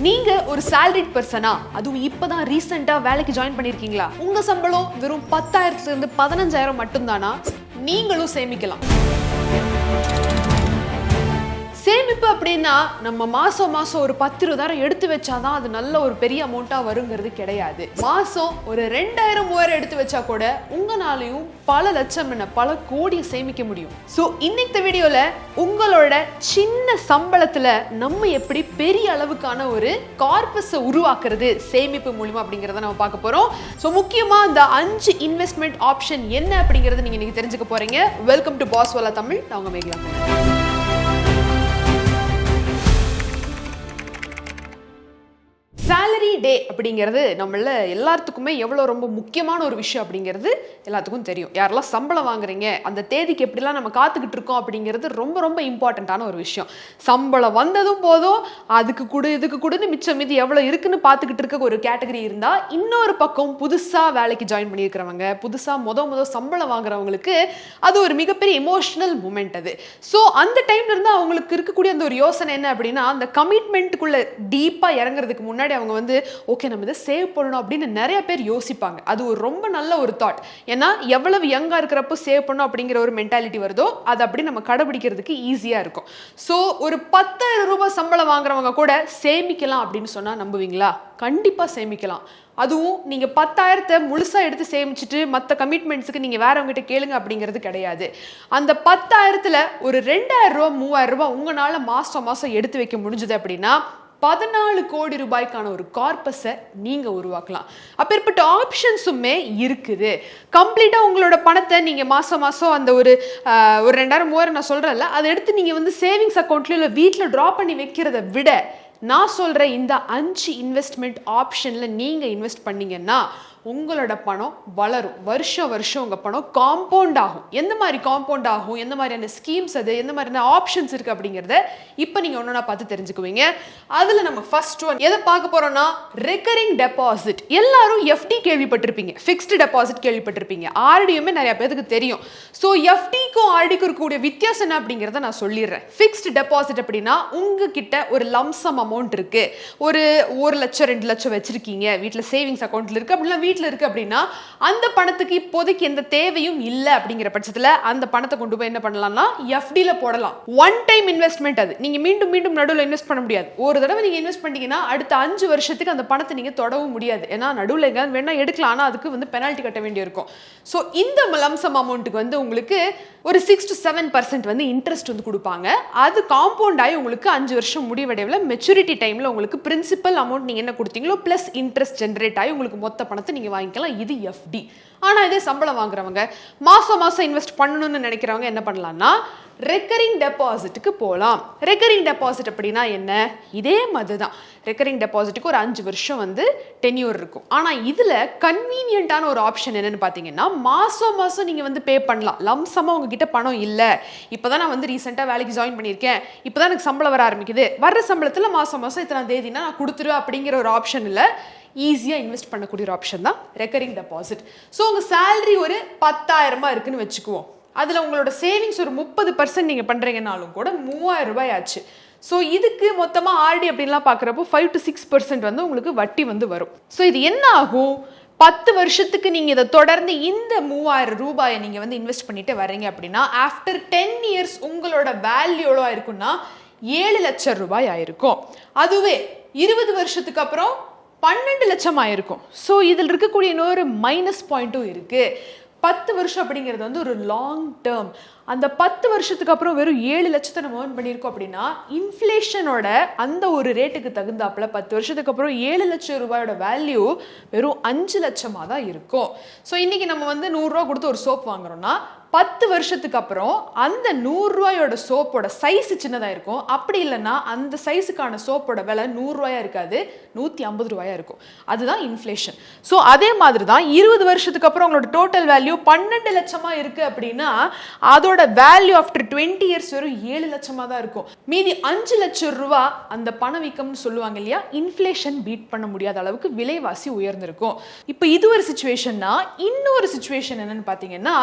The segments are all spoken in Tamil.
நீங்க ஒரு salaried பர்சனா, அதுவும் இப்பதான் ரீசெண்டா வேலைக்கு ஜாயின் பண்ணிருக்கீங்களா? உங்க சம்பளம் வெறும் 10,000 இருந்து 15,000 மட்டும்தானா? நீங்களும் சேமிக்கலாம். சேமிப்பு அப்படின்னா நம்ம மாசம் ஒரு 10,000 எடுத்து வச்சாதான் அது நல்ல ஒரு பெரிய அமௌண்டா வருங்கிறது கிடையாது. மாசம் ஒரு 2,000-3,000 எடுத்து வச்சா கூட உங்களாலையும் பல லட்சம் பல கோடி சேமிக்க முடியும். சோ இன்னைக்கு வீடியோல உங்களோட சின்ன சம்பளத்துல நம்ம எப்படி பெரிய அளவுக்கான ஒரு கார்பஸை உருவாக்குறது சேமிப்பு மூலமா அப்படிங்கறத நம்ம பார்க்க போறோம். சோ முக்கியமா இந்த 5 இன்வெஸ்ட்மெண்ட் ஆப்ஷன் என்ன அப்படிங்கறத நீங்க இன்னைக்கு தெரிஞ்சுக்க போறீங்க. வெல்கம் டு பாஸ் வாலா தமிழ். நான் உங்க மேகலா. சேலரி டே அப்படிங்கிறது நம்மள எல்லாத்துக்குமே எவ்வளோ ரொம்ப முக்கியமான ஒரு விஷயம் அப்படிங்கிறது எல்லாத்துக்கும் தெரியும். யாரெல்லாம் சம்பளம் வாங்குறீங்க அந்த தேதிக்கு எப்படிலாம் நம்ம காத்துக்கிட்டு இருக்கோம் அப்படிங்கிறது ரொம்ப ரொம்ப இம்பார்ட்டண்ட்டான ஒரு விஷயம். சம்பளம் வந்ததும் போதும் அதுக்கு கூட இதுக்கு கூடன்னு மிச்சம் மீதி எவ்வளோ இருக்குன்னு பார்த்துக்கிட்டு இருக்க ஒரு கேட்டகரி இருந்தால், இன்னொரு பக்கம் புதுசாக வேலைக்கு ஜாயின் பண்ணியிருக்கிறவங்க, புதுசாக முத சம்பளம் வாங்குறவங்களுக்கு அது ஒரு மிகப்பெரிய எமோஷனல் மூமெண்ட் அது. ஸோ அந்த டைம்ல இருந்து அவங்களுக்கு இருக்கக்கூடிய அந்த ஒரு யோசனை என்ன அப்படின்னா, அந்த கமிட்மெண்ட்டுக்குள்ள டீப்பாக இறங்குறதுக்கு முன்னாடி அவங்க வந்து ஓகே நம்ம இதை சேவ் பண்ணணும் அப்படின்னு நிறைய பேர் யோசிப்பாங்க. அது ஒரு ரொம்ப நல்ல ஒரு தாட். ஏன்னா எவ்வளவு யங்கா இருக்கிறப்போ சேவ் பண்ணணும் அப்படிங்கிற ஒரு மென்டாலிட்டி வருதோ அது அப்படி நம்ம கடைபிடிக்கிறதுக்கு ஈஸியா இருக்கும். ஸோ ஒரு 10,000 ரூபாய் சம்பளம் வாங்குறவங்க கூட சேமிக்கலாம் அப்படின்னு சொன்னா நம்புவீங்களா? கண்டிப்பா சேமிக்கலாம். அதுவும் நீங்க 10,000 முழுசா எடுத்து சேமிச்சுட்டு மற்ற கமிட்மெண்ட்ஸுக்கு நீங்க வேறவங்ககிட்ட கேளுங்க அப்படிங்கிறது கிடையாது. அந்த 10,000த்துல ஒரு 2,000 ரூபாய் 3,000 ரூபாய் உங்களால மாசம் எடுத்து வைக்க முடிஞ்சது அப்படின்னா 14 கோடி ரூபாய்க்கான ஒரு கார்பஸை நீங்க உருவாக்கலாம். அப்பேற்பட்ட ஆப்ஷன்ஸுமே இருக்குது. கம்ப்ளீட்டா உங்களோட பணத்தை நீங்க மாசம் அந்த ஒரு 2,000 3,000 நான் சொல்றேன்ல, அதை எடுத்து நீங்க வந்து சேவிங்ஸ் அக்கௌண்ட்ல இல்ல வீட்டுல டிரா பண்ணி வைக்கிறத விட நான் சொல்ற இந்த 5 இன்வெஸ்ட்மெண்ட் ஆப்ஷன்ல நீங்க இன்வெஸ்ட் பண்ணீங்கன்னா உங்களோட பணம் வளரும். வருஷம் உங்க பணம் காம்பவுண்ட் ஆகும். எந்த மாதிரி காம்பவுண்ட் ஆகும், எந்த மாதிரியான ஸ்கீம்ஸ் அது, எந்த மாதிரியான ஆப்ஷன்ஸ் இருக்கு அப்படிங்கறத இப்போ நீங்க ஒண்ணா பார்த்து தெரிஞ்சுக்குவீங்க. அதுல நம்ம ஃபர்ஸ்ட் ஒன் எதை பார்க்க போறோம்னா ரெக்கரிங் டெபாசிட். எல்லாரும் எஃப்டி கேள்விப்பட்டிருப்பீங்க, ஃபிக்ஸ்டு டெபாசிட் கேள்விப்பட்டிருப்பீங்க. ஆர்டியுமே நிறைய பேருக்கு தெரியும். ஸோ எஃப்டிக்கும் ஆர்டிக்கும் இருக்கக்கூடிய வித்தியாசம் என்ன அப்படிங்கிறத நான் சொல்லிடுறேன். ஃபிக்ஸ்டு டெபாசிட் அப்படின்னா உங்ககிட்ட ஒரு லம்சம் அமௌண்ட் இருக்கு, ஒரு 1 லட்சம் 2 லட்சம் வச்சிருக்கீங்க வீட்டில் சேவிங்ஸ் அக்கௌண்ட்ல இருக்கு அப்படின்னா இருக்கு அப்படின்னா அந்த பணத்துக்கு இப்போதைக்கு எந்த தேவையும் இல்லை அப்படிங்கிற பட்சத்தில் அந்த பணத்தை கொண்டு போய் என்ன பண்ணலாம்னா எஃப்டில போடலாம். One time investment. அது நீங்க மீண்டும் நடுவில் இன்வெஸ்ட் பண்ண முடியாது. ஒரு தடவை நீங்க இன்வெஸ்ட் பண்ணீங்கன்னா அடுத்த 5 வருஷத்துக்கு அந்த பணத்தை நீங்க தொடவும் முடியாது. ஏன்னா நடுவில் எங்க வேணா எடுக்கலாம், ஆனா அதுக்கு வந்து பெனால்ட்டி கட்ட வேண்டி இருக்கும். ஸோ இந்த லம்சம் அமௌண்ட்டுக்கு வந்து உங்களுக்கு ஒரு 6 to 7% வந்து இன்ட்ரெஸ்ட் வந்து கொடுப்பாங்க. அது காம்பவுண்ட் ஆகி உங்களுக்கு 5 வருஷம் முடிவடைவில் மெச்சூரிட்டி டைம்ல உங்களுக்கு பிரின்சிபல் அமௌண்ட் நீங்க என்ன கொடுத்தீங்களோ பிளஸ் இன்ட்ரெஸ்ட் ஜென்ரேட் ஆகி உங்களுக்கு மொத்த பணத்தை நீங்க வாங்கிக்கலாம். இது எஃப்டி. ஆனா இதே சம்பளம் வாங்குறவங்க மாசம் இன்வெஸ்ட் பண்ணணும்னு நினைக்கிறவங்க என்ன பண்ணலாம்னா ரெக்கரிங் டெபாசிட்டுக்கு போகலாம். ரெக்கரிங் டெபாசிட் அப்படின்னா என்ன? இதே மாதிரி தான். ரெக்கரிங் டெபாசிட்டுக்கு ஒரு 5 வருஷம் வந்து டென்யூர் இருக்கும். ஆனா இதுல கன்வீனியன்ட்டான ஒரு ஆப்ஷன் என்னன்னு பாத்தீங்கன்னா மாசம் நீங்க வந்து பே பண்ணலாம். லம்சமா உங்ககிட்ட பணம் இல்ல, இப்பதான் நான் வந்து ரீசெண்டா வேலைக்கு ஜாயின் பண்ணியிருக்கேன், இப்பதான் எனக்கு சம்பளம் வர ஆரம்பிக்குது, வர்ற சம்பளத்துல மாசம் இத்தனை தேதினா நான் கொடுத்துருவேன் அப்படிங்கிற ஒரு ஆப்ஷன் இல்ல. ஈஸியா இன்வெஸ்ட் பண்ணக்கூடிய ஒரு ஆப்ஷன் தான் ரெக்கரிங் டெபாசிட். ஸோ உங்க சேலரி ஒரு 10,000 இருக்குன்னு வச்சுக்குவோம். அதுல உங்களோட சேவிங்ஸ் ஒரு 30% நீங்க பண்றீங்கன்னாலும் கூட 3,000 ரூபாய் ஆச்சு. ஸோ இதுக்கு மொத்தமா ஆர்டி அப்படின்லாம் பார்க்குறப்போ 5 to 6% வந்து உங்களுக்கு வட்டி வந்து வரும். ஸோ இது என்ன ஆகும்? 10 வருஷத்துக்கு நீங்க இதை தொடர்ந்து இந்த 3,000 ரூபாயை நீங்க வந்து இன்வெஸ்ட் பண்ணிட்டு வர்றீங்க அப்படின்னா ஆஃப்டர் 10 இயர்ஸ் உங்களோட வேல்யூ எவ்வளோ ஆயிருக்கும்னா 7 லட்சம் ரூபாய் ஆயிருக்கும். அதுவே 20 வருஷத்துக்கு அப்புறம் 12 லட்சம் ஆயிருக்கும். ஸோ இதில் இருக்கக்கூடிய இன்னொரு மைனஸ் பாயிண்ட்டும் இருக்கு. 10 வருஷம் அப்படிங்கிறது வந்து ஒரு லாங் டேர்ம். அந்த 10 வருஷத்துக்கு அப்புறம் வெறும் 7 லட்சத்தை நம்ம ஏர்ன் பண்ணியிருக்கோம் அப்படின்னா இன்ஃப்ளேஷனோட அந்த ஒரு ரேட்டுக்கு தகுந்தாப்புல 10 வருஷத்துக்கு அப்புறம் 7 லட்சம் ரூபாயோட வேல்யூ வெறும் 5 லட்சமாக தான் இருக்கும். ஸோ இன்னைக்கு நம்ம வந்து 100 ரூபா கொடுத்து ஒரு சோப் வாங்குறோம்னா 10 வருஷத்துக்கு அப்புறம் அந்த 100 ரூபாயோட சோப்போட சைஸ் சின்னதா இருக்கும். அப்படி இல்லைன்னா அந்த சைஸுக்கான சோப்போட விலை 100 ரூபாயா இருக்காது, 150 ரூபாயா இருக்கும். அதுதான் இன்ஃப்ளேஷன். ஸோ அதே மாதிரி தான் 20 வருஷத்துக்கு அப்புறம் உங்களோட டோட்டல் வேல்யூ 12 லட்சமா இருக்கு அப்படின்னா அதோட வேல்யூ ஆஃப்டர் 20 இயர்ஸ் வெறும் 7 லட்சமா தான் இருக்கும். மீதி 5 லட்சம் ரூபாய் அந்த பணவீக்கம்னு சொல்லுவாங்க இல்லையா, இன்ஃப்ளேஷன் பீட் பண்ண முடியாத அளவுக்கு விலைவாசி உயர்ந்திருக்கும். இப்போ இது ஒரு சிச்சுவேஷன்னா, இன்னொரு சிச்சுவேஷன் என்னன்னு பாத்தீங்கன்னா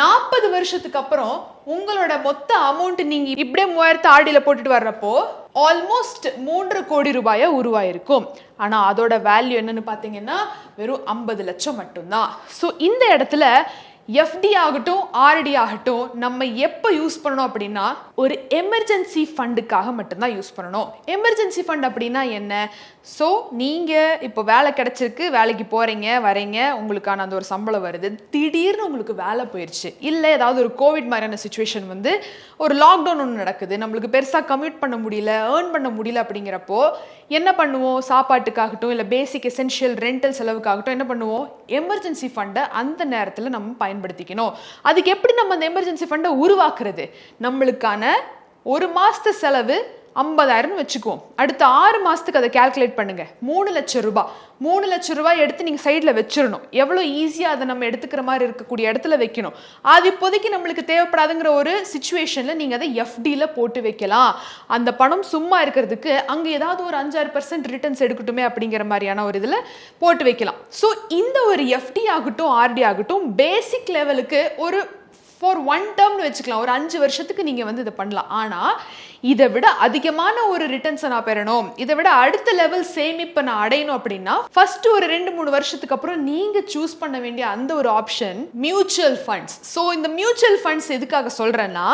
40 வருஷத்துக்கு அப்புறம் உங்களோட மொத்த அமௌண்ட் நீங்க இப்படியே 3000 ஆர்டில போட்டுட்டு வர்றப்போ ஆல்மோஸ்ட் 3 கோடி ரூபாயா உருவாயிருக்கும். ஆனா அதோட வேல்யூ என்னன்னு பாத்தீங்கன்னா வெறும் 50 லட்சம் மட்டும்தான். ஸோ இந்த இடத்துல எஃப்டி ஆகட்டும் ஆர்டி ஆகட்டும் நம்ம எப்போ யூஸ் பண்ணணும் அப்படின்னா ஒரு எமர்ஜென்சி ஃபண்டுக்காக மட்டும்தான் யூஸ் பண்ணணும். எமர்ஜென்சி ஃபண்ட் அப்படின்னா என்ன? ஸோ நீங்கள் இப்போ வேலை கிடைச்சிருக்கு, வேலைக்கு போகிறீங்க வரீங்க, உங்களுக்கான அந்த ஒரு சம்பளம் வருது, திடீர்னு உங்களுக்கு வேலை போயிடுச்சு, இல்லை ஏதாவது ஒரு கோவிட் மாதிரியான சுச்சுவேஷன் வந்து ஒரு லாக்டவுன் ஒன்று நடக்குது, நம்மளுக்கு பெருசாக கம்யூட் பண்ண முடியல, ஏர்ன் பண்ண முடியல அப்படிங்கிறப்போ என்ன பண்ணுவோம்? சாப்பாட்டுக்காகட்டும் இல்லை பேசிக் எசென்ஷியல் ரெண்டல் செலவுக்காகட்டும் என்ன பண்ணுவோம்? எமர்ஜென்சி ஃபண்டை அந்த நேரத்தில் நம்ம பயன்படுத்திக்கணும். அதுக்கு எப்படி நம்ம அந்த எமர்ஜென்சி ஃபண்டை உருவாக்குறது? நம்மளுக்கான ஒரு மாசத்து செலவு 50,000 வச்சுக்குவோம். அடுத்த 6 மாசத்துக்கு அதை கால்குலேட் பண்ணுங்க. 3 லட்சம் ரூபாய். 3 லட்சம் ரூபாய் எடுத்து நீங்க சைட்ல வச்சிடணும். எவ்வளவு ஈஸியா அதை நம்ம எடுத்துக்கிற மாதிரி இருக்கக்கூடிய இடத்துல வைக்கணும். அது இப்போதைக்கு நம்மளுக்கு தேவைப்படாதுங்கிற ஒரு சிச்சுவேஷன்ல நீங்க அதை எஃப்டில போட்டு வைக்கலாம். அந்த பணம் சும்மா இருக்கிறதுக்கு அங்க ஏதாவது ஒரு 5-6% ரிட்டர்ன்ஸ் எடுக்கட்டுமே அப்படிங்கிற மாதிரியான ஒரு இதுல போட்டு வைக்கலாம். ஸோ இந்த ஒரு எஃப்டி ஆகட்டும் ஆர்டி ஆகட்டும் பேசிக் லெவலுக்கு ஒரு ஃபார் ஒன் டேர்ம்னு வச்சுக்கலாம். ஒரு 5 வருஷத்துக்கு நீங்கள் வந்து இதை பண்ணலாம். ஆனால் இதை விட அதிகமான ஒரு ரிட்டர்ன்ஸை நான் பெறணும், இதை விட அடுத்த லெவல் சேமிப்பை நான் அடையணும் அப்படின்னா ஃபர்ஸ்ட் ஒரு 2-3 வருஷத்துக்கு அப்புறம் நீங்கள் சூஸ் பண்ண வேண்டிய அந்த ஒரு ஆப்ஷன் மியூச்சுவல் ஃபண்ட்ஸ். ஸோ இந்த மியூச்சுவல் ஃபண்ட்ஸ் எதுக்காக சொல்கிறேன்னா,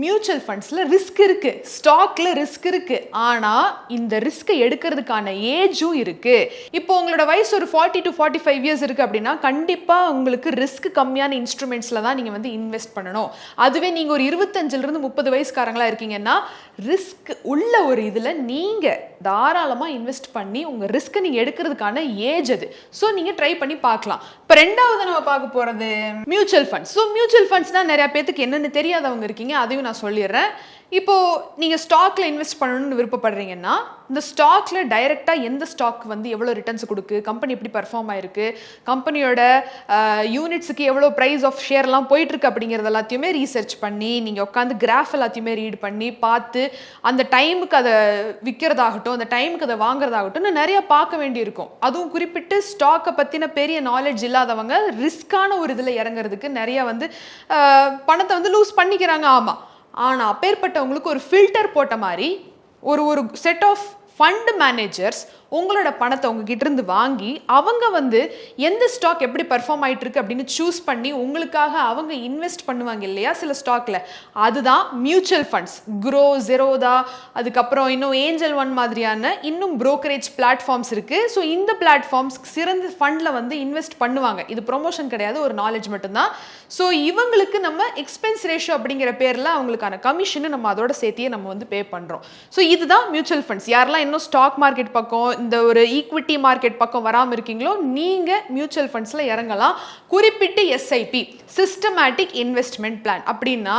மியூச்சுவல் ஃபண்ட்ஸில் ரிஸ்க் இருக்கு, ஸ்டாக்ல ரிஸ்க் இருக்கு, ஆனால் இந்த ரிஸ்கை எடுக்கிறதுக்கான ஏஜும் இருக்கு. இப்போ உங்களோட வயசு ஒரு 40 to 45 இயர்ஸ் இருக்கு அப்படின்னா கண்டிப்பாக உங்களுக்கு ரிஸ்க் கம்மியான இன்ஸ்ட்ருமெண்ட்ஸில் தான் நீங்கள் வந்து இன்வெஸ்ட் பண்ணணும். அதுவே நீங்கள் ஒரு 25 to 30 வயசுக்காரங்களா இருக்கீங்கன்னா ரிஸ்க் உள்ள ஒரு இதில் நீங்கள் தாராளமாக இன்வெஸ்ட் பண்ணி உங்கள் ரிஸ்க்கை நீங்கள் எடுக்கிறதுக்கான ஏஜ் அது. ஸோ நீங்கள் ட்ரை பண்ணி பார்க்கலாம். இப்போ ரெண்டாவது நம்ம பார்க்க போகிறது மியூச்சுவல் ஃபண்ட்ஸ். ஸோ மியூச்சுவல் ஃபண்ட்ஸ்னா நிறைய பேருக்கு என்னென்னு தெரியாதவங்க இருக்கீங்க, அதையும் நான் சொல்லிடுறேன். இப்போ நீங்க ஸ்டாக்ல இன்வெஸ்ட் பண்ணணும்னு விருப்பப்படுறீங்கன்னா இந்த ஸ்டாக்ல டைரக்டா எந்த ஸ்டாக் வந்து எவ்வளவு ரிட்டர்ன்ஸ் கொடுக்கு, கம்பெனி எப்படி பெர்ஃபார்ம் ஆயிருக்கு, கம்பெனியோட யூனிட்ஸுக்கு எவ்வளவு பிரைஸ் ஆஃப் ஷேர்லாம் போயிட்டு இருக்கு அப்படிங்கிறது எல்லாத்தையுமே ரீசர்ச் பண்ணி நீங்க உட்காந்து கிராஃப் எல்லாத்தையுமே ரீட் பண்ணி பார்த்து அந்த டைமுக்கு அதை விற்கிறதாகட்டும் அந்த டைமுக்கு அதை வாங்குறதாகட்டும் நிறைய பார்க்க வேண்டி இருக்கும். அதுவும் குறிப்பிட்டு ஸ்டாக்கை பத்தின பெரிய நாலேஜ் இல்லாதவங்க ரிஸ்கான ஒரு இதுல இறங்குறதுக்கு நிறைய வந்து பணத்தை வந்து லூஸ் பண்ணிக்கிறாங்க. ஆமா, ஆனா அப்பேற்பட்டவங்களுக்கு ஒரு ஃபில்டர் போட்ட மாதிரி ஒரு செட் ஆஃப் ஃபண்ட் மேனேஜர்ஸ் உங்களோட பணத்தை உங்ககிட்ட இருந்து வாங்கி அவங்க வந்து எந்த ஸ்டாக் எப்படி பெர்ஃபார்ம் ஆயிட்டு இருக்கு அப்படின்னு சூஸ் பண்ணி உங்களுக்காக அவங்க இன்வெஸ்ட் பண்ணுவாங்க இல்லையா சில ஸ்டாக்ல, அதுதான் மியூச்சுவல் ஃபண்ட்ஸ். க்ரோ, ஜெரோதா, அதுக்கப்புறம் இன்னும் ஏஞ்சல் ஒன் மாதிரியான இன்னும் புரோக்கரேஜ் பிளாட்ஃபார்ம்ஸ் இருக்கு. ஸோ இந்த பிளாட்ஃபார்ம்ஸ் சிறந்த ஃபண்ட்ல வந்து இன்வெஸ்ட் பண்ணுவாங்க. இது ப்ரொமோஷன் கிடையாது, ஒரு நாலேஜ் மட்டும்தான். ஸோ இவங்களுக்கு நம்ம எக்ஸ்பென்ஸ் ரேஷியோ அப்படிங்கிற பேர்ல அவங்களுக்கான கமிஷனை நம்ம அதோட சேர்த்தியே நம்ம வந்து பே பண்றோம். ஸோ இதுதான் மியூச்சுவல் ஃபண்ட்ஸ். யாரெல்லாம் இன்னும் ஸ்டாக் மார்க்கெட் பக்கம் இந்த ஒரு ஈக்விட்டி மார்க்கெட் பக்கம் வராமல் இருக்கீங்களோ நீங்க மியூச்சுவல் ஃபண்ட்ஸ்ல இறங்கலாம். குறிப்பிட்டு எஸ்ஐபி, சிஸ்டமேட்டிக் இன்வெஸ்ட்மெண்ட் பிளான் அப்படின்னா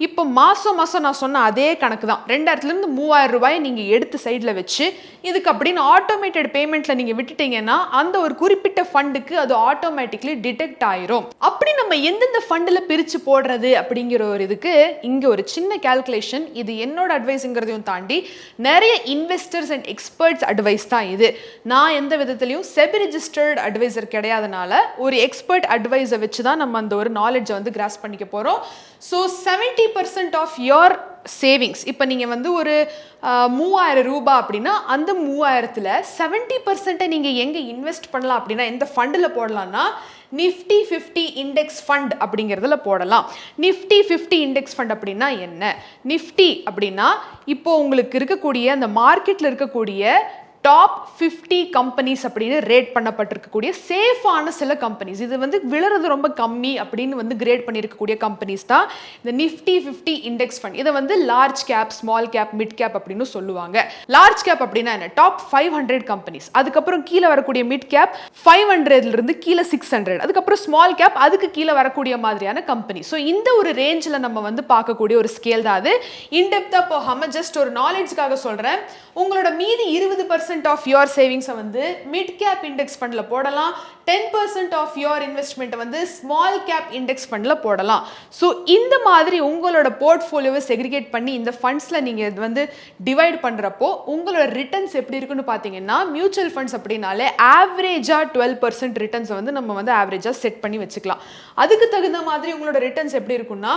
இப்போ மாசம் நான் சொன்ன அதே கணக்கு தான். 2000 இருந்து 3000 ரூபாயை நீங்க எடுத்து சைட்ல வச்சு இதுக்கு அப்படின்னு ஆட்டோமேட்டட் பேமெண்ட்ல நீங்க விட்டுட்டீங்கன்னா அந்த ஒரு குறிப்பிட்ட ஃபண்டுக்கு அது ஆட்டோமேட்டிக்லி டிடெக்ட் ஆயிரும். அப்படி நம்ம எந்தெந்த ஃபண்ட்ல பிரிச்சு போடுறது அப்படிங்கிற ஒரு இதுக்கு இங்க ஒரு சின்ன கால்குலேஷன். இது என்னோட அட்வைஸ்ங்கிறதையும் தாண்டி நிறைய இன்வெஸ்டர்ஸ் அண்ட் எக்ஸ்பர்ட்ஸ் அட்வைஸ் தான் இது. நான் எந்த விதத்திலையும் செபி ரெஜிஸ்டர்ட் அட்வைசர் கிடையாதனால ஒரு எக்ஸ்பர்ட் அட்வைஸை வச்சு தான் நம்ம அந்த ஒரு நாலேஜை வந்து கிராஸ் பண்ணிக்க போறோம். ஸோ 70% ஆஃப் யோர் சேவிங்ஸ், இப்போ நீங்கள் வந்து ஒரு 3000 ரூபாய் அப்படின்னா அந்த 3000ல் 70% நீங்கள் எங்கே இன்வெஸ்ட் பண்ணலாம் அப்படின்னா எந்த ஃபண்டில் போடலாம்னா நிஃப்டி 50 இண்டெக்ஸ் ஃபண்ட் அப்படிங்கிறதுல போடலாம். நிஃப்டி 50 இண்டெக்ஸ் ஃபண்ட் அப்படின்னா என்ன? நிஃப்டி அப்படின்னா இப்போ உங்களுக்கு இருக்கக்கூடிய அந்த மார்க்கெட்டில் இருக்கக்கூடிய டாப் 50 கம்பெனிஸ் அப்படின்னு ரேட் பண்ணப்பட்டிருக்கக்கூடிய சேஃபான சில கம்பெனிஸ், இது வந்து விழுறது ரொம்ப கம்மி அப்படின்னு வந்து கிரேட் பண்ணியிருக்கக்கூடிய கம்பெனிஸ் தான் இந்த நிஃப்டி 50 இண்டெக்ஸ் ஃபண்ட். இதை வந்து large cap, small cap, mid cap அப்படின்னு சொல்லுவாங்க. லார்ஜ் கேப் அப்படின்னா என்ன? Top 500 companies. அதுக்கப்புறம் கீழே வரக்கூடிய மிட் கேப் 500 இருந்து கீழே 600, அதுக்கப்புறம் ஸ்மால் கேப் அதுக்கு கீழே வரக்கூடிய மாதிரியான கம்பெனி. ஸோ இந்த ஒரு ரேஞ்சில் நம்ம வந்து பார்க்கக்கூடிய ஒரு ஸ்கேல் தான் அது. இன்டெப்தா போகாம ஜஸ்ட் ஒரு நாலேஜ்க்காக சொல்றேன். உங்களோட மீதி 20% ஆஃப் யோர் சேவிங்ஸை வந்து மிட் கேப் இண்டெக்ஸ் ஃபண்ட்ல போடலாம். 10% ஆஃப் யோர் இன்வெஸ்ட்மெண்ட் வந்து ஸ்மால் கேப் இண்டெக்ஸ் ஃபண்ட்ல போடலாம். ஸோ இந்த மாதிரி உங்களோட போர்ட்ஃபோலியோவை செக்ரிகேட் பண்ணி இந்த ஃபண்ட்ஸ்ல நீங்க வந்து டிவைட் பண்றப்போ உங்களோட ரிட்டர்ன்ஸ் எப்படி இருக்குன்னு பாத்தீங்கன்னா மியூச்சுவல் ஃபண்ட்ஸ் அப்படின்னாலே ஆவரேஜா 12% ரிட்டர்ன்ஸ் வந்து நம்ம வந்து ஆவரேஜா செட் பண்ணி வச்சுக்கலாம். அதுக்கு தகுந்த மாதிரி உங்களோட ரிட்டர்ன்ஸ் எப்படி இருக்குன்னா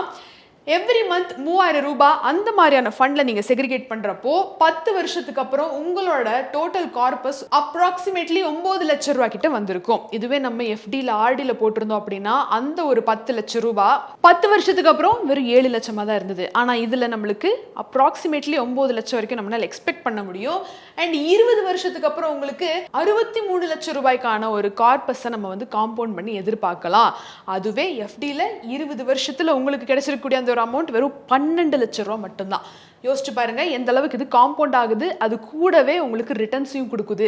எவ்ரி மந்த் 3000 ரூபாய் அந்த மாதிரியான ஃபண்ட்ல நீங்க செக்ரிகேட் பண்றப்போ 10 வருஷத்துக்கு அப்புறம் உங்களோட டோட்டல் கார்பஸ் அப்ராக்சிமேட்லி 9 லட்சம் ரூபாய் கிட்ட வந்திருக்கும். இதுவே நம்ம எஃப்டில ஆர்டில போட்டிருந்தோம் அப்படின்னா அந்த ஒரு 10 லட்சம் ரூபாய் 10 வருஷத்துக்கு அப்புறம் வெறும் 7 லட்சமா தான் இருந்தது. ஆனா இதுல நம்மளுக்கு அப்ராக்சிமேட்லி 9 லட்சம் வரைக்கும் நம்மளால எக்ஸ்பெக்ட் பண்ண முடியும். அண்ட் 20 வருஷத்துக்கு அப்புறம் உங்களுக்கு 63 லட்சம் ரூபாய்க்கான ஒரு கார்பஸை நம்ம வந்து காம்பவுண்ட் பண்ணி எதிர்பார்க்கலாம். அதுவே எஃப்டில 20 வருஷத்துல உங்களுக்கு கிடைச்சிருக்கக்கூடிய அந்த ஒரு அமௌண்ட் வெறும் 12 லட்சம் ரூபாய் மட்டும்தான். யோசிச்சு பாருங்க எந்த அளவுக்கு இது காம்பவுண்ட் ஆகுது. அது கூடவே உங்களுக்கு ரிட்டர்ன்ஸையும் கொடுக்குது.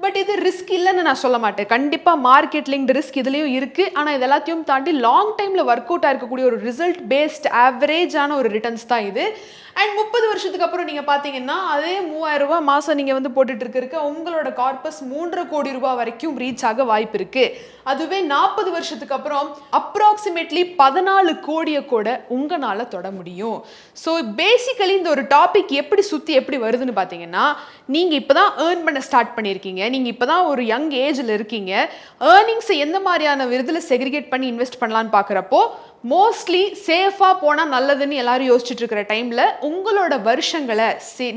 பட் இது ரிஸ்க் இல்லைன்னு நான் சொல்ல மாட்டேன். கண்டிப்பா மார்க்கெட் லிங்க்டு ரிஸ்க் இதுலயும் இருக்கு. ஆனா இது எல்லாத்தையும் தாண்டி லாங் டைம்ல ஒர்க் அவுட் ஆயிருக்கக்கூடிய ஒரு ரிசல்ட் பேஸ்ட் ஆவரேஜான ஒரு ரிட்டர்ன்ஸ் தான் இது. அண்ட் 30 வருஷத்துக்கு அப்புறம் நீங்க பாத்தீங்கன்னா அதே 3000 ரூபாய் மாசம் நீங்க வந்து போட்டுட்டு இருக்க உங்களோட கார்பஸ் 3.5 கோடி ரூபாய் வரைக்கும் ரீச் ஆக வாய்ப்பு இருக்கு. அதுவே 40 வருஷத்துக்கு அப்புறம் அப்ராக்சிமேட்லி 14 கோடியை கூட உங்களால தொட முடியும். ஸோ பேசிக்கலி இந்த ஒரு டாபிக் எப்படி சுத்தி எப்படி வருதுன்னு பாத்தீங்கன்னா, நீங்க இப்பதான் ஏர்ன் பண்ண ஸ்டார்ட் பண்ணிருக்கீங்க, நீங்க இப்பதான் ஒரு யங் ஏஜ்ல இருக்கீங்க, ஏர்னிங்ஸை எந்த மாதிரியான விருதுல செக்ரிகேட் பண்ணி இன்வெஸ்ட் பண்ணலான்னு பாக்குறப்போ மோஸ்ட்லி சேஃபா போனா நல்லதுன்னு எல்லாரும் யோசிச்சுட்டு இருக்கிற டைம்ல உங்களோட வருஷங்களை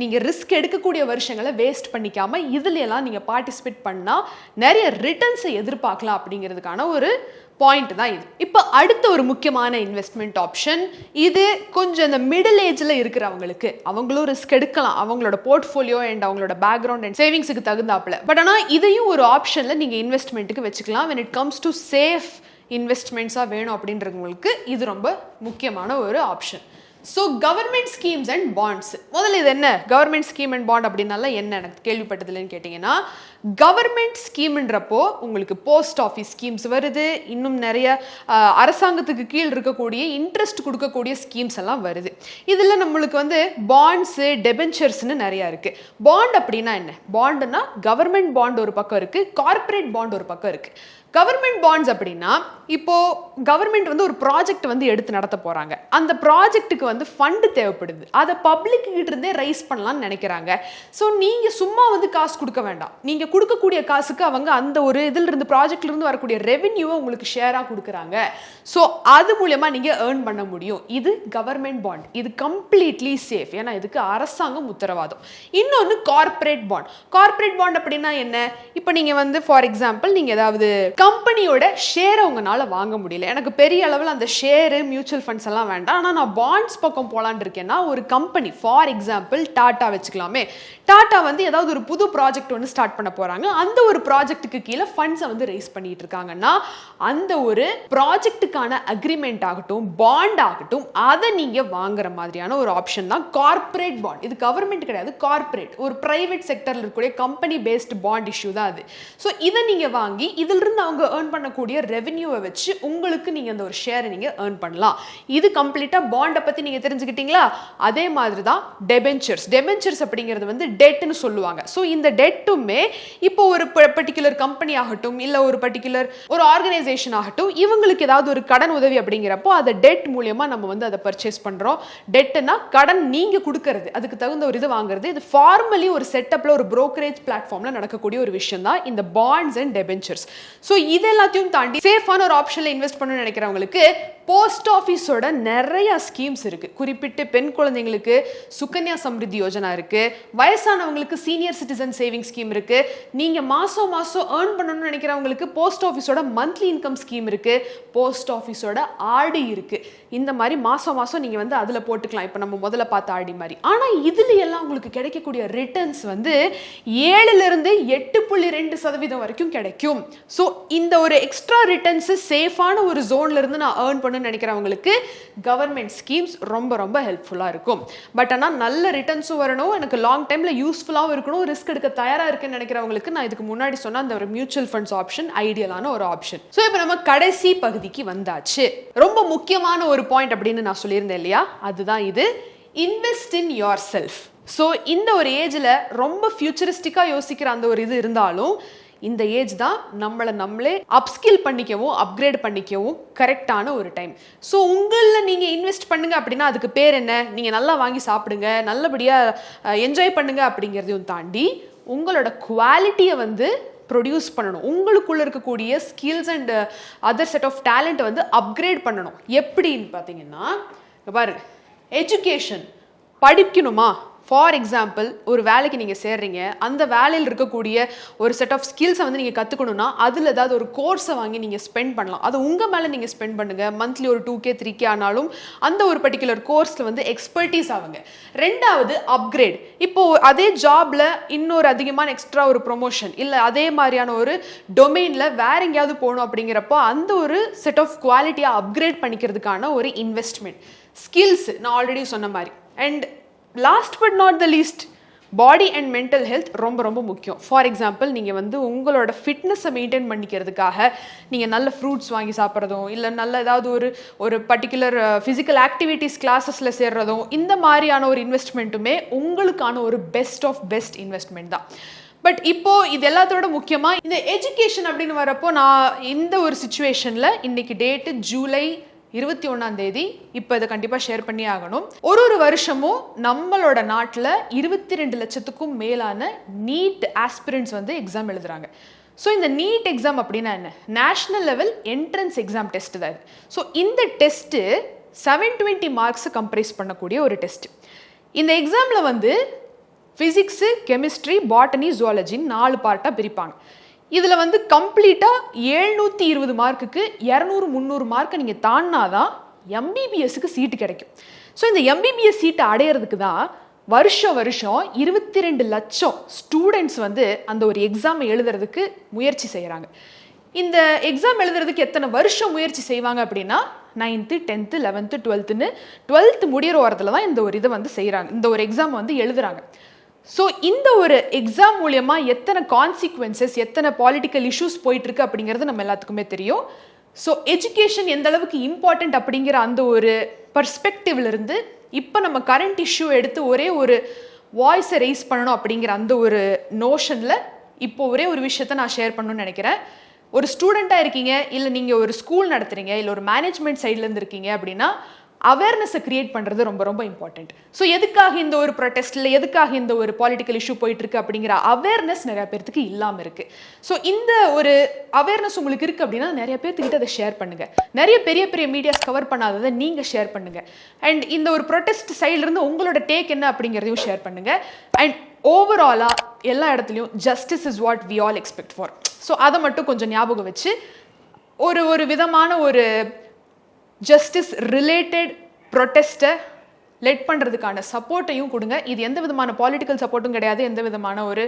நீங்க ரிஸ்க் எடுக்கக்கூடிய வருஷங்களை வேஸ்ட் பண்ணிக்காம இதுல எல்லாம் நீங்க பார்ட்டிசிபேட் பண்ணா நிறைய ரிட்டர்ன்ஸை எதிர்பார்க்கலாம் அப்படிங்கிறதுக்கான ஒரு பாயிண்ட் தான் இது. இப்போ அடுத்த ஒரு முக்கியமான இன்வெஸ்ட்மெண்ட் ஆப்ஷன் இது. கொஞ்சம் இந்த மிடில் ஏஜ்ல இருக்கிறவங்களுக்கு அவங்களும் ரிஸ்க் எடுக்கலாம் அவங்களோட போர்ட்ஃபோலியோ அண்ட் அவங்களோட பேக்ரவுண்ட் அண்ட் சேவிங்ஸுக்கு தகுந்தாப்புல. பட் ஆனால் இதையும் ஒரு ஆப்ஷன்ல நீங்க இன்வெஸ்ட்மெண்ட்டுக்கு வச்சுக்கலாம். when it comes to safe இன்வெஸ்ட்மெண்ட்ஸாக வேணும் அப்படின்றவங்களுக்கு இது ரொம்ப முக்கியமான ஒரு option. So government schemes and bonds. முதல்ல இது என்ன கவர்மெண்ட் ஸ்கீம் அண்ட் பாண்ட் அப்படின்னால என்ன எனக்கு கேள்விப்பட்டதுலன்னு கேட்டிங்கன்னா, கவர்மெண்ட் ஸ்கீம்ன்றப்போ உங்களுக்கு போஸ்ட் ஆஃபீஸ் ஸ்கீம்ஸ் வருது, இன்னும் நிறைய அரசாங்கத்துக்கு கீழ் இருக்கக்கூடிய இன்ட்ரெஸ்ட் கொடுக்கக்கூடிய ஸ்கீம்ஸ் எல்லாம் வருது. இதில் நம்மளுக்கு வந்து பாண்ட்ஸு டெபென்ச்சர்ஸ்னு நிறையா இருக்குது. பாண்ட் அப்படின்னா என்ன? பாண்டுனா கவர்மெண்ட் பாண்ட் ஒரு பக்கம் இருக்குது, கார்பரேட் பாண்ட் ஒரு பக்கம் இருக்குது. கவர்மெண்ட் பாண்ட்ஸ் அப்படின்னா இப்போ கவர்மெண்ட் வந்து ஒரு ப்ராஜெக்ட் வந்து எடுத்து நடத்த போறாங்க. அந்த ப்ராஜெக்ட்டுக்கு வந்து ஃபண்ட் தேவைப்படுது. அதை பப்ளிக் கிட்ட இருந்தே ரைஸ் பண்ணலாம்னு நினைக்கிறாங்க. ஸோ நீங்க சும்மா வந்து காசு கொடுக்க வேண்டாம். நீங்க கொடுக்கக்கூடிய காசுக்கு அவங்க அந்த ஒரு இதில் இருந்து ப்ராஜெக்ட்ல இருந்து வரக்கூடிய ரெவென்யூவை உங்களுக்கு ஷேரா கொடுக்குறாங்க. ஸோ அது மூலமா நீங்க ஏர்ன் பண்ண முடியும். இது கவர்மெண்ட் பாண்ட். இது கம்ப்ளீட்லி சேஃப். ஏன்னா இதுக்கு அரசாங்கம் உத்தரவாதம். இன்னொன்று கார்பரேட் பாண்ட். கார்பரேட் பாண்ட் அப்படின்னா என்ன? இப்போ நீங்க வந்து ஃபார் எக்ஸாம்பிள் நீங்க ஏதாவது கம்பெனியோட ஷேரை உங்களால வாங்க முடியல, எனக்கு பெரிய அளவில் அந்த ஷேரு மியூச்சுவல் ஃபண்ட்ஸ் எல்லாம் வேண்டாம், ஆனால் நான் பாண்ட்ஸ் பக்கம் போலான்னு இருக்கேன்னா ஒரு கம்பெனி ஃபார் எக்ஸாம்பிள் டாடா வச்சுக்கலாமே. டாடா வந்து ஏதாவது ஒரு புது ப்ராஜெக்ட் ஒன்று ஸ்டார்ட் பண்ண போறாங்க. அந்த ஒரு ப்ராஜெக்ட்டுக்கு கீழே ஃபண்ட்ஸை வந்து ரைஸ் பண்ணிட்டு இருக்காங்கன்னா அந்த ஒரு ப்ராஜெக்ட்டுக்கான அக்ரிமெண்ட் ஆகட்டும் பாண்ட் ஆகட்டும் அதை நீங்க வாங்குற மாதிரியான ஒரு ஆப்ஷன் தான் கார்பரேட் பாண்ட். இது கவர்மெண்ட் கிடையாது, கார்பரேட் ஒரு பிரைவேட் செக்டர்ல இருக்கக்கூடிய கம்பெனி பேஸ்ட் பாண்ட் இஷ்யூ தான் அது. ஸோ இதை நீங்க வாங்கி இதில் இருந்து அவங்க ஏர்ன் பண்ணக்கூடிய ரெவென்யூவை வச்சு உங்களுக்கு நீங்க அந்த ஒரு ஷேரை நீங்க ஏர்ன் பண்ணலாம். இது கம்ப்ளீட்டா பாண்டை பத்தி நீங்க தெரிஞ்சுக்கிட்டீங்களா? அதே மாதிரி தான் டெபென்ச்சர்ஸ். டெபென்ச்சர்ஸ் அப்படிங்கிறது வந்து டெட்னு சொல்லுவாங்க. ஸோ இந்த டெட்டுமே இப்போ ஒரு பர்டிகுலர் கம்பெனி ஆகட்டும் இல்ல ஒரு பர்டிகுலர் ஒரு ஆர்கனைசேஷன் ஆகட்டும் இவங்களுக்கு ஏதாவது ஒரு கடன் உதவி அப்படிங்கிறப்போ அதை டெட் மூலியமா நம்ம வந்து அதை பர்ச்சேஸ் பண்றோம். டெட்னா கடன் நீங்க கொடுக்கறது, அதுக்கு தகுந்த ஒரு இது வாங்குறது. இது ஃபார்மலி ஒரு செட்டப்ல ஒரு புரோக்கரேஜ் பிளாட்ஃபார்ம்ல நடக்கக்கூடிய ஒரு விஷயம் தான் இந்த பாண்ட்ஸ் அண்ட் டெபென்ச்சர்ஸ். ஸோ இது எல்லாத்தையும் தாண்டி சேஃபான ஒரு ஆப்ஷன்ல இன்வெஸ்ட் பண்ணணும்னு நினைக்கிறவங்களுக்கு போஸ்ட் ஆஃபீஸோட நிறைய ஸ்கீம்ஸ் இருக்கு. குறிப்பிட்டு பெண் குழந்தைங்களுக்கு சுகன்யா சம்ரித்தி யோஜனா இருக்கு, வயசானவங்களுக்கு சீனியர் சிட்டிசன் சேவிங் ஸ்கீம் இருக்கு, நீங்க மாசம் மாசம் ஏர்ன் பண்ணணும்னு நினைக்கிறவங்களுக்கு போஸ்ட் ஆஃபீஸோட மந்த்லி இன்கம் ஸ்கீம் இருக்கு, போஸ்ட் ஆஃபீஸோட ஆர்டி இருக்கு. இந்த மாதிரி மாசம் மாசம் நீங்க வந்து அதுல போட்டுக்கலாம். இப்போ நம்ம முதல்ல பார்த்த ஆர்டி மாதிரி. ஆனா இதுல எல்லாம் உங்களுக்கு கிடைக்கக்கூடிய ரிட்டர்ன்ஸ் வந்து 7ல இருந்து 8.2% வரைக்கும் கிடைக்கும். ஸோ இந்த ஒரு எக்ஸ்ட்ரா ரிட்டர்ன்ஸ் சேஃபான ஒரு ஜோன்ல இருந்து நான் ஏர்ன் பண்ணணும்னு நினைக்கிறவங்களுக்கு கவர்மெண்ட் ஸ்கீம்ஸ் ரொம்ப ரொம்ப ஹெல்ப்ஃபுல்லா இருக்கும். பட் ஆனால் நல்ல ரிட்டர்ன்ஸும் வரணும், எனக்கு லாங் டைம்ல யூஸ்ஃபுல்லாகவும் இருக்கணும், ரிஸ்க் எடுக்க தயாரா இருக்குன்னு நினைக்கிறவங்களுக்கு நான் இதுக்கு முன்னாடி சொன்ன அந்த ஒரு மியூச்சுவல் ஃபண்ட்ஸ் ஆப்ஷன் ஐடியலான ஒரு ஆப்ஷன். ஸோ இப்போ நம்ம கடைசி பகுதிக்கு வந்தாச்சு. ரொம்ப முக்கியமான ஒரு பாயிண்ட் அப்படின்னு நான் சொல்லியிருந்தேன் இல்லையா, அதுதான் இது invest in your self. So இந்த ஒரு ஏஜ்ல ரொம்ப ஃபியூச்சரிஸ்டிக்கா யோசிக்கிற அந்த ஒரு இது இருந்தாலும் இந்த ஏஜ் தான் நம்மளே அப்ஸ்கில் பண்ணிக்கவும் அப்கிரேட் பண்ணிக்கவும் கரெக்டான ஒரு டைம். ஸோ உங்களில் நீங்கள் இன்வெஸ்ட் பண்ணுங்க அப்படின்னா அதுக்கு பேர் என்ன? நீங்கள் நல்லா வாங்கி சாப்பிடுங்க, நல்லபடியாக என்ஜாய் பண்ணுங்க அப்படிங்கிறதையும் தாண்டி உங்களோட குவாலிட்டியை வந்து ப்ரொடியூஸ் பண்ணணும். உங்களுக்குள்ள இருக்கக்கூடிய skills and other set of talent வந்து அப்கிரேட் பண்ணணும். எப்படின்னு பார்த்தீங்கன்னா, பாரு, எஜுகேஷன் படிக்கணுமா? ஃபார் எக்ஸாம்பிள், ஒரு வேலைக்கு நீங்கள் சேர்றீங்க, அந்த வேலையில் இருக்கக்கூடிய ஒரு செட் ஆஃப் ஸ்கில்ஸை வந்து நீங்கள் கற்றுக்கணுன்னா அதில் ஏதாவது ஒரு கோர்ஸை வாங்கி நீங்கள் ஸ்பெண்ட் பண்ணலாம். அது உங்கள் மேலே நீங்கள் ஸ்பெண்ட் பண்ணுங்கள். மந்த்லி ஒரு 2K 3K ஆனாலும் அந்த ஒரு பர்டிகுலர் கோர்ஸில் வந்து எக்ஸ்பர்டீஸ் ஆகுங்க. ரெண்டாவது, அப்கிரேட். இப்போது அதே ஜாபில் இன்னொரு அதிகமான எக்ஸ்ட்ரா ஒரு ப்ரொமோஷன் இல்லை அதே மாதிரியான ஒரு டொமைனில் வேற எங்கேயாவது போகணும் அப்படிங்கிறப்போ அந்த ஒரு செட் ஆஃப் குவாலிட்டியாக அப்கிரேட் பண்ணிக்கிறதுக்கான ஒரு இன்வெஸ்ட்மெண்ட். ஸ்கில்ஸ் நான் ஆல்ரெடி சொன்ன மாதிரி. And last but not the least, body and mental health ரொம்ப ரொம்ப முக்கியம். ஃபார் எக்ஸாம்பிள், நீங்கள் வந்து உங்களோட ஃபிட்னஸை மெயின்டைன் பண்ணிக்கிறதுக்காக நீங்கள் நல்ல ஃப்ரூட்ஸ் வாங்கி சாப்பிட்றதும் இல்லை நல்ல ஏதாவது ஒரு பர்டிகுலர் ஃபிசிக்கல் ஆக்டிவிட்டீஸ் கிளாஸஸில் சேர்றதும் இந்த மாதிரியான ஒரு இன்வெஸ்ட்மெண்ட்டுமே உங்களுக்கான ஒரு பெஸ்ட் ஆஃப் பெஸ்ட் இன்வெஸ்ட்மெண்ட் தான். பட் இப்போது இது எல்லாத்தோட முக்கியமாக இந்த எஜுகேஷன் அப்படின்னு வரப்போ, நான் இந்த ஒரு சுச்சுவேஷனில் இன்னைக்கு டேட்டு ஜூலை 21 இப்போ இதை கண்டிப்பாக ஷேர் பண்ணி ஆகணும். ஒரு வருஷமும் நம்மளோட நாட்டில் 22 லட்சத்துக்கும் மேலான நீட் ஆஸ்பிரண்ட்ஸ் வந்து எக்ஸாம் எழுதுறாங்க. ஸோ இந்த நீட் எக்ஸாம் அப்படின்னா என்ன? National level entrance exam test தான். ஸோ இந்த டெஸ்ட்டு 720 மார்க்ஸை கம்ப்ரைஸ் பண்ணக்கூடிய ஒரு டெஸ்ட். இந்த எக்ஸாமில் வந்து ஃபிசிக்ஸு, கெமிஸ்ட்ரி, பாட்டனி, ஜுவாலஜின்னு 4 பார்ட்டாக பிரிப்பாங்க. இதில் வந்து கம்ப்ளீட்டாக 720 மார்க்குக்கு 200-300 மார்க்கை நீங்கள் தாண்டினாதான் எம்பிபிஎஸ்க்கு சீட்டு கிடைக்கும். ஸோ இந்த எம்பிபிஎஸ் சீட்டை அடையிறதுக்கு தான் வருஷம் 22 லட்சம் ஸ்டூடெண்ட்ஸ் வந்து அந்த ஒரு எக்ஸாமை எழுதுறதுக்கு முயற்சி செய்கிறாங்க. இந்த எக்ஸாம் எழுதுறதுக்கு எத்தனை வருஷம் முயற்சி செய்வாங்க அப்படின்னா 9th 10th 11th 12th முடிகிற வாரத்தில் தான் இந்த ஒரு இதை வந்து செய்கிறாங்க, இந்த ஒரு எக்ஸாம் வந்து எழுதுறாங்க. ஸோ இந்த ஒரு எக்ஸாம் மூலியமாக எத்தனை கான்சிக்வன்சஸ், எத்தனை பாலிட்டிக்கல் இஷ்யூஸ் போயிட்டுருக்கு அப்படிங்கிறது நம்ம எல்லாத்துக்குமே தெரியும். ஸோ எஜுகேஷன் எந்த அளவுக்கு இம்பார்ட்டண்ட் அப்படிங்கிற அந்த ஒரு பர்ஸ்பெக்டிவ்லேருந்து இப்போ நம்ம கரண்ட் இஷ்யூ எடுத்து ஒரே ஒரு வாய்ஸை ரைஸ் பண்ணணும் அப்படிங்கிற அந்த ஒரு நோஷனில் இப்போ ஒரே ஒரு விஷயத்த நான் ஷேர் பண்ணணும்னு நினைக்கிறேன். ஒரு ஸ்டூடெண்ட்டாக இருக்கீங்க, இல்லை நீங்கள் ஒரு ஸ்கூல் நடத்துகிறீங்க, இல்லை ஒரு மேனேஜ்மெண்ட் சைட்லேருந்து இருக்கீங்க அப்படின்னா அவேர்னஸை கிரியேட் பண்ணுறது ரொம்ப ரொம்ப இம்பார்ட்டண்ட். ஸோ எதுக்காக இந்த ஒரு ப்ரொடெஸ்ட், இல்லை எதுக்காக இந்த ஒரு பாலிட்டிக்கல் இஷ்யூ போயிட்டுருக்கு அப்படிங்கிற அவேர்னஸ் நிறைய பேர்த்துக்கு இல்லாமல் இருக்குது. ஸோ இந்த ஒரு அவேர்னஸ் உங்களுக்கு இருக்குது அப்படின்னா நிறைய பேர்த்துக்கிட்ட அதை ஷேர் பண்ணுங்கள். நிறைய பெரிய பெரிய மீடியாஸ் கவர் பண்ணாததை நீங்கள் ஷேர் பண்ணுங்கள். அண்ட் இந்த ஒரு ப்ரொடெஸ்ட் சைட்லேருந்து உங்களோட டேக் என்ன அப்படிங்கிறதையும் ஷேர் பண்ணுங்கள். அண்ட் ஓவராலாக எல்லா இடத்துலையும் justice is what we all expect for. So அதை மட்டும் கொஞ்சம் ஞாபகம் வச்சு ஒரு விதமான ஒரு ஜஸ்டிஸ் ரிலேட்டட் ப்ரொட்டஸ்ட்டை லெட் பண்ணுறதுக்கான சப்போர்ட்டையும் கொடுங்க. இது எந்த விதமான பாலிட்டிக்கல் சப்போர்ட்டும் கிடையாது, எந்த விதமான ஒரு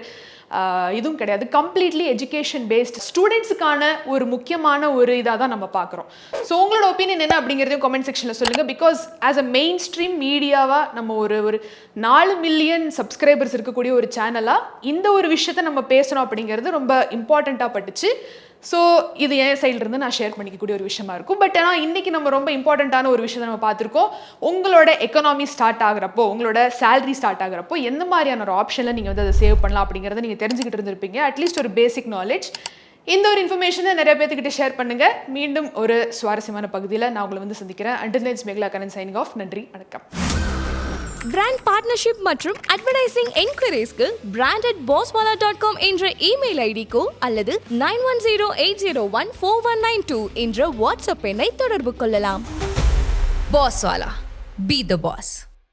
இதுவும் கிடையாது. கம்ப்ளீட்லி எஜுகேஷன் பேஸ்ட் ஸ்டூடெண்ட்ஸுக்கான ஒரு முக்கியமான ஒரு இதாக தான் நம்ம பார்க்குறோம். ஸோ உங்களோட ஒப்பீனியன் என்ன அப்படிங்கிறதையும் கமெண்ட் செக்ஷனில் சொல்லுங்கள். Because as a mainstream மீடியாவாக நம்ம ஒரு 4 மில்லியன் சப்ஸ்கிரைபர்ஸ் இருக்கக்கூடிய ஒரு சேனலாக இந்த ஒரு விஷயத்தை நம்ம பேசுகிறோம் அப்படிங்கிறது ரொம்ப இம்பார்ட்டண்ட்டாக பட்டுச்சு. ஸோ இது என் சைட்லேருந்து நான் ஷேர் பண்ணிக்கக்கூடிய ஒரு விஷயமா இருக்கும். பட் ஆனால் இன்றைக்கி நம்ம ரொம்ப இம்பார்ட்டண்ட்டான ஒரு விஷயத்தை நம்ம பார்த்துருக்கோம். உங்களோட எக்கனாமி ஸ்டார்ட் ஆகிறப்போ, உங்களோட சேலரி ஸ்டார்ட் ஆகிறப்போ எந்த மாதிரியான ஒரு ஆப்ஷனில் நீங்கள் வந்து அதை சேவ் பண்ணலாம் அப்படிங்கிறத நீங்கள் தெரிஞ்சுக்கிட்டு இருந்திருப்பீங்க. அட்லீஸ்ட் ஒரு பேசிக் நாலேஜ். இந்த ஒரு இன்ஃபர்மேஷனை நிறைய பேர்த்துக்கிட்ட ஷேர் பண்ணுங்கள். மீண்டும் ஒரு சுவாரஸ்யமான பகுதியில் நான் உங்களை வந்து சந்திக்கிறேன். Until then it's Megala Kannan signing off. நன்றி, வணக்கம். பிராண்ட் பார்ட்னர்ஷிப் மற்றும் அட்வர்டைசிங் என்கொயரிஸ்க்கு brand@bosswala.com என்ற இமெயில் ஐடிக்கோ அல்லது 9108014192 என்ற வாட்ஸ்அப் எண்ணை தொடர்பு கொள்ளலாம். Bosswala. Be the boss.